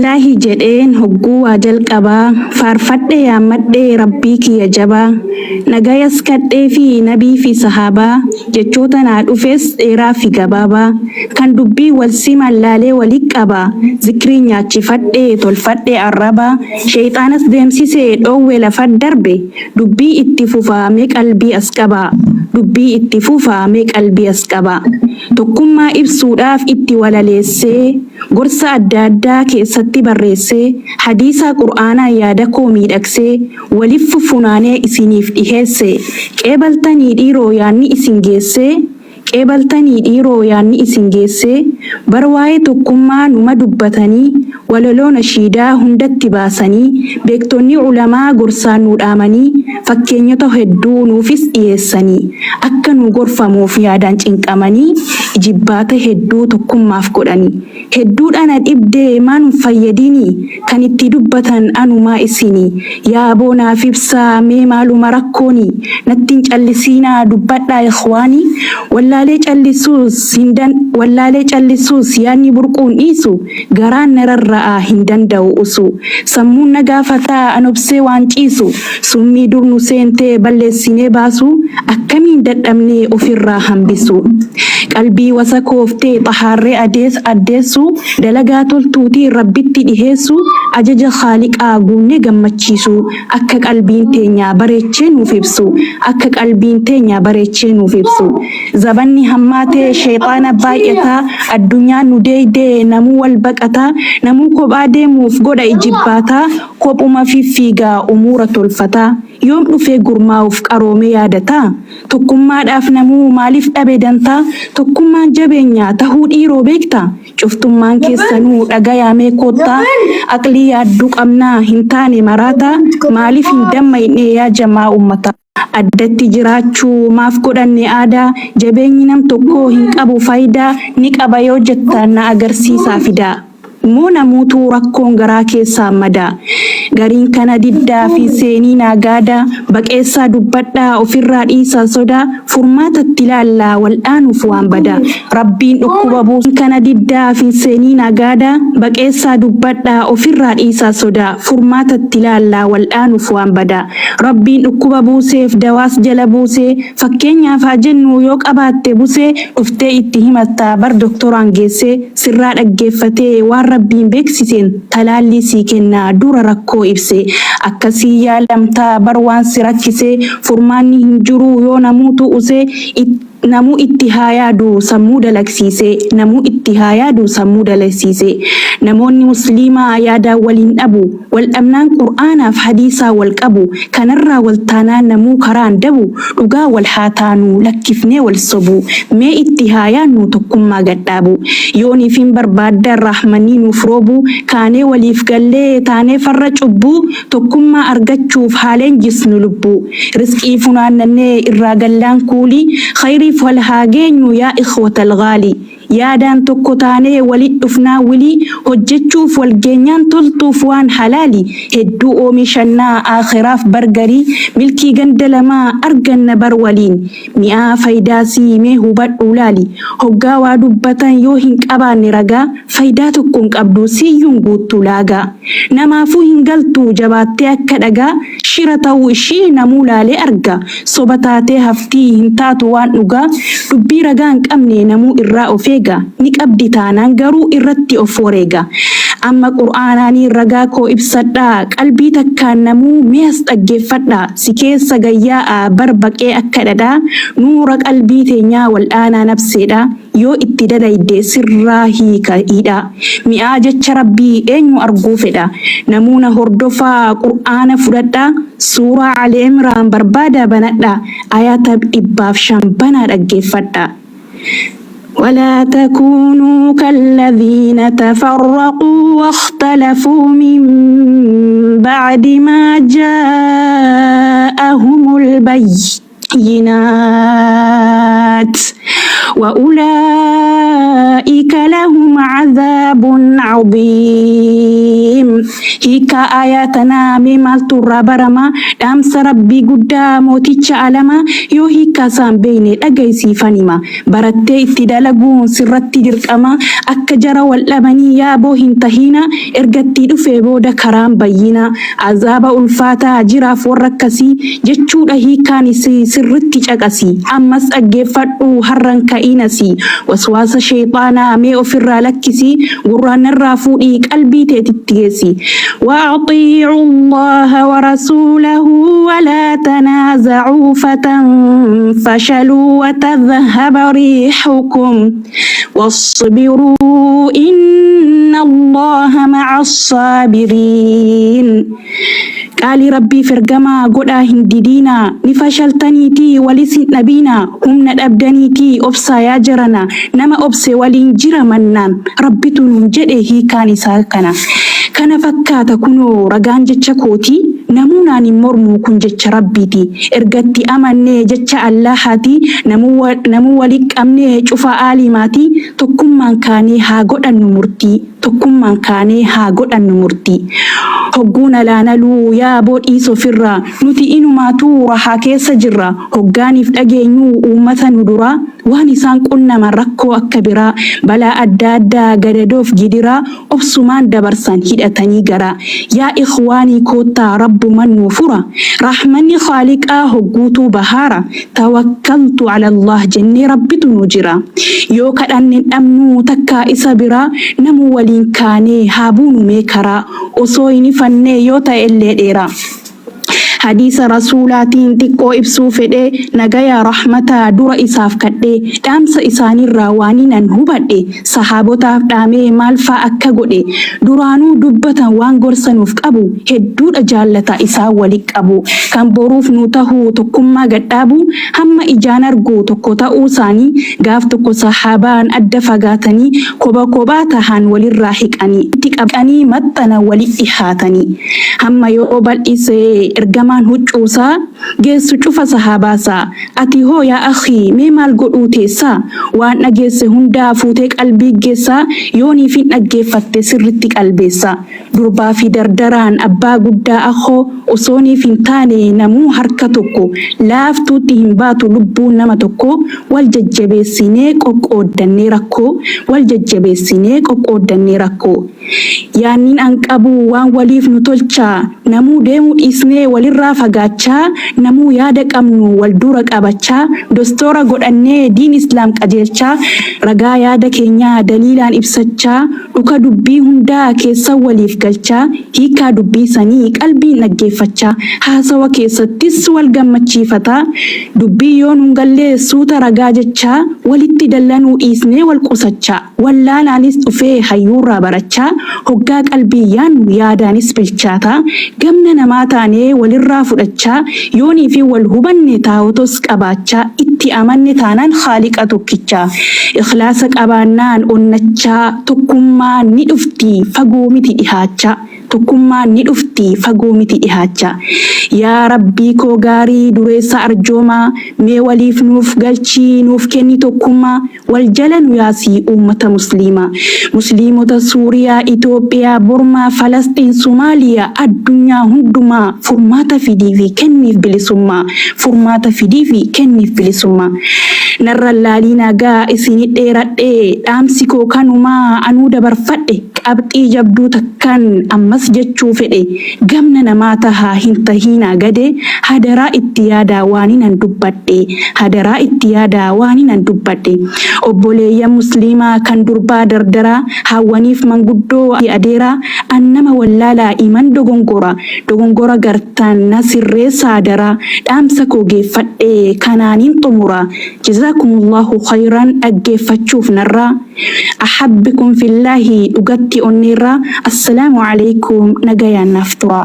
Laahi jedheen hogguu waa jalqabaa faarfadhe yaammadhee rabbii kiyya jabaa nagayas kadhee fi nabii fi sahaabaa jechoota naa dhufes dheeraa fi gabaabaa kan dubbii wal siman laalee walit qabaa zikrii nyaachifadhee tolfadhee arrabaa sheexaanas deemsisee dhoowwe lafat darbe dubbii itti fufaamee qalbii as qabaa dubbii itti fufaamee qalbii as qabaa tokkummaa ibsuudhaaf itti walaleessee gorsa adda addaa keessatti barreessee hadiisa qur'aanaa yaada koo miidhagsee waliif funaanee isiniif dhiheesse qeebaltanii dhiiroo yaanni isin geessee qeebaltanii dhiiroo yaanni isin geessee bar waa'ee tokkummaa numa dubbatanii walaloo nashiidaa hundatti baasanii beektonni ulamaa gorsaan nu dhaamanii fakkeenyota hedduu nuufis dhiyeessanii akka nu gorfamuuf yaadaan cinqamanii jibbaata hedduu tokkummaaf godhanii hedduudhaan dhibdee maan fayyadinii kan itti dubbatan anumaa isinii yaa boonaaf ibsaa mee maaluma rakkoonii nattiin callisiinaa dubbadhaa ikhwaanii wallaalee callisuus yaanni burquun dhiisu garaan nararra'aa hin danda'u usu sammuun na gaafataa an obsee waan ciisu summii dur nu seentee balleessinee baasu akkamiin dadhabnee ofirraa hambisu qalbii wasa kooftee xahaarree addeessu dalagaa toltuutii rabbitti dhiheessu ajaja khaaliqaa guunnee gammachiisu akka qalbiin teenya bareechee nuuf ibsu akka qalbiin teenya bareechee nuuf ibsu zabanni hammaatee sheexaana baay'ataa addunyaan nu deeydee namuu wal baqataa namuu kophaa deemuuf godha ijibbaataa kophuma fiffiigaa umuura tolfataa yoom dhufee gurmaa'uuf qaroomee yaadataa tokkummaadhaaf namuu maaliif dhabe dantaa tokkummaan jabeenyaa tahuu dhiiroo beektaa cuftummaan keessanuu dhagayaamee koottaa aqlii yaadduu qabnaa hin taane maraataa maaliif hin dammayne yaa jamaa ummata addatti jiraachuu maaf godhanne aadaa jabeenyi nam tokkoo hin qabu faayidaa ni qaba yoo jettaan na agarsiisaa fidaa moo namuutuu rakkoon garaa keessaa madaa gariin kana diddaa fi seenii naagaadaa baqeessaa dubbadhaa ofirraa dhiisaa sodaa furmaatatti ilaallaa waldhaanuuf waan badaa rabbiin dhukkuba buusu kana diddaa fi seenii naagaadaa baqeessaa dubbadhaa ofirraa dhiisaa sodaa furmaatatti ilaallaa waldhaanuuf waan badaa rabbiin dhukkuba buuseef dawaas jala buusee fakkeenyaaf haa jennu yoo qabaatte busee dhuftee itti himattaa bar doktoraan geessee sirraa dhaggeeffatee waan rabbiin beeksiseen talaallii sii kennaa dura rakkoo ibse akkasii yaalamtaa bar waan si rakkisee furmaanni hin jiru yoo namuutu usee namuu itti haa yaadu sammuu dalagsiise namuu itti haa yaadu sammuu dalagsiise namoonni musliimaa yaadaan waliin dhabu wal dhabnaan qur'aanaaf hadiisaa wal qabu kanarraa wal taanaan namuu karaan dabu dhugaa wal haa taanu lakkifnee wal sobu mee itti haa yaadnu tokkummaa gadhaabu yooniif hin barbaaddan rahmanii nuuf roobu kaanee waliif gallee taanee farra cubbuu tokkummaa argachuuf haaleen jisnu lubbuu rizqii funaannannee irraa gallaan kuulii khayrii والهاجين يا إخوة الغالي yaadaan tokko taanee walit dhufnaa wilii hojjechuuf walgeenyaan toltuuf waan halaali hedduu oomishannaa aakhiraaf bargarii milkii ganda lamaa arganna bar waliin mi'aa faayidaasii mee hubadhu laali hoggaa waa dubbatan yoo hin qabaanne ragaa faayidaa tokko hin qabdu siyyuun guuttu laagaa namaafuu hin galtu jabaattee akka dhagaa shira ta'uu ishii namuu laalee arga soba taatee haftii hin taatu waan dhugaa dubbii ragaa hin qabne namuu irraa ofee ni qabdi taanaan garuu irratti of wareega amma qur'aanaanii ragaa koo ibsadhaa qalbii takkaan namuu mi'as dhaggeeffadhaa si keessa gayyaa barbaqee akka dhadhaa nuura qalbii teenyaa wal'aanaa nabseedha yoo itti dadaydee sirraa hiikadha mi'aa jecha rabbii eenyu arguu fedha namuuna hordofaa qur'aana fudhadhaa suuraa Ali Imraan barbaada banadhaa ayata 105 dhaggeeffadhaa ولا تكونوا كالذين تفرقوا واختلفوا من بعد ما جاءهم البينات وأولئك لهم عذاب عظيم hiika ayatana mee maaltu irraa barama dhaamsa rabbii guddaa mooticha alama yoo hiika isaan beekne dhagaysiifanima barattee itti dalaguun sirratti dirqama akka jara wal dhabanii yaaboo hin tahina ergatti dhufee booda karaan bayyina azaaba ulfaataa jiraaf warra akkasii jechuudha hiikaan sirritti caqasi ammas dhaggeeffadhu harran ka'inasi waswaasa sheexaanaa mee ofirraa lakkisi gurraan irraa fuudhii qalbii teetitti geessi وأطيعوا الله ورسوله ولا تنازعوا فتنفشلوا وتذهب ريحكم واصبروا إن الله مع الصابرين قال ربي فرقما قد هنددينا نفشلتنيتي ولسن نبينا هم ندبدنيتي أبسا ياجرنا نما أبسي ولنجر منان ربي تنجده كان ساكنا kana fakkaata kunoo ragaan jecha kooti namuunaan hin mormu kun jecha rabbiiti ergatti amannee jecha allahaati namuu walii qabnee cufa aalimaati tokkummaan kaanee haa godhannu murtii tokkummaan kaanee haa godhannu murtii hogguun alaanaluu yaa boodhii sofirraa nuti inumaatu rahaa keessa jirra hoggaaniif dhageenyu uummata nu dura waan isaan qunnaman rakkoo akka biraa balaa adda addaa gadadoof gidiraa obsumaan dabarsan hidhatanii gara yaa ikhwaanii koottaa rabbuman nu fura rahmanni khaaliqaa hogguutuu bahaara tawakkaltu ala Allah jennee rabbitu nu jira yoo kadhanne dhabnu takkaa isa biraa namu waliin kaanee haa buunu mee karaa osoo hin ifannee yoo ta'e illee dheeraa حديث رسولاتين تقو إبسو فده نغايا رحمتا دور إساف كده دامس إساني الراوانين هبده صحابوتا دامي مالفا أكا قده دورانو دبتا وانغور سنوف أبو هدود أجالتا إسا وليك أبو كان بروف نوتاهو تكما قدابو هم إجانرغو تكوتا أوساني غاف تكو صحابان أدفاقاتني كوبا كوباتهان ولي الراحك أني تك أباني متنا ولي إحاتني هم يوبال إسي إرغم man huccuusaa geessu cufa sahaabaasaa ati hoo yaa akhii mee maal godhuuteessaa waan dhageesse hundaa fuutee qalbii geessaa yooniif hin dhaggeeffatte sirritti qalbeessaa durbaa fi dardaraan abbaa guddaa akhoo osooniif hin taane namuu harka tokko laaftuutti hin baatu lubbuun nama tokko wal jajjabeessinee qoqqooddannee rakkoo wal jajjabeessinee qoqqooddannee rakkoo yaannin an qabu waan waliif nu tolchaa namuu deemuu dhiisnee walirraa fagaachaa namuu yaada qabnu wal dura qabachaa dostora godhannee diin islaam qajeelchaa ragaa yaada keenyaa daliilaan ibsachaa dhuka dubbii hundaa keessa waliif galchaa hiikaa dubbii sanii qalbiin dhaggeeffachaa haasawa keessattis wal gammachiifataa dubbii yoo nun gallee suuta ragaa jechaa walitti dallanuu dhiisnee wal qusachaa wallaalaanis dhufee hayyuurraa barachaa hoggaa qalbii yaadaanis bilchaataa gamna namaa taanee walirraa fudhachaa yoonii fi wal hubanne taa'utos qabaachaa itti amanne taanaan khaaliqa tokkichaa ikhlaasa qabaannaan onnachaa tokkummaan ni dhufti fagoo miti dhihaachaa tokkummaan ni dhufti fagoo miti dhihaachaa yaa rabbii koo gaarii dureessa arjoomaa mee waliif nuuf galchii nuuf kenni tokkummaa wal jala nu yaasii uummata musliimota suuriyaa Itoophiyaa Burmaa Falastiin Somaaliyaa addunyaa hundumaa furmaata fidii fi kenniif bilisummaa furmaata fidii fi kenniif bilisummaa narra laalii nagaa isinii dheeradhee dhaamsi koo kanumaa anuu dabarfadhe qabxii jabduu takkan ammas jechuu fedhe gamna namaa tahaa hin tahiinaa gade hadaraa itti yaadaa waaninan dubbadhe hadaraa itti yaadaa waaninan dubbadhe obboleeyyan musliimaa kan durbaa dardaraa hawwaniif manguddoo adeeraa annama wallaalaa iman dogongora gartaan na sirreessaa hadaraa dhaamsa koo geeffadhe kanaaniin xumura jazakumullahu khayran dhaggeeffachuuf narraa أحبكم في الله أغتي أنيرا السلام عليكم نجايا نفترا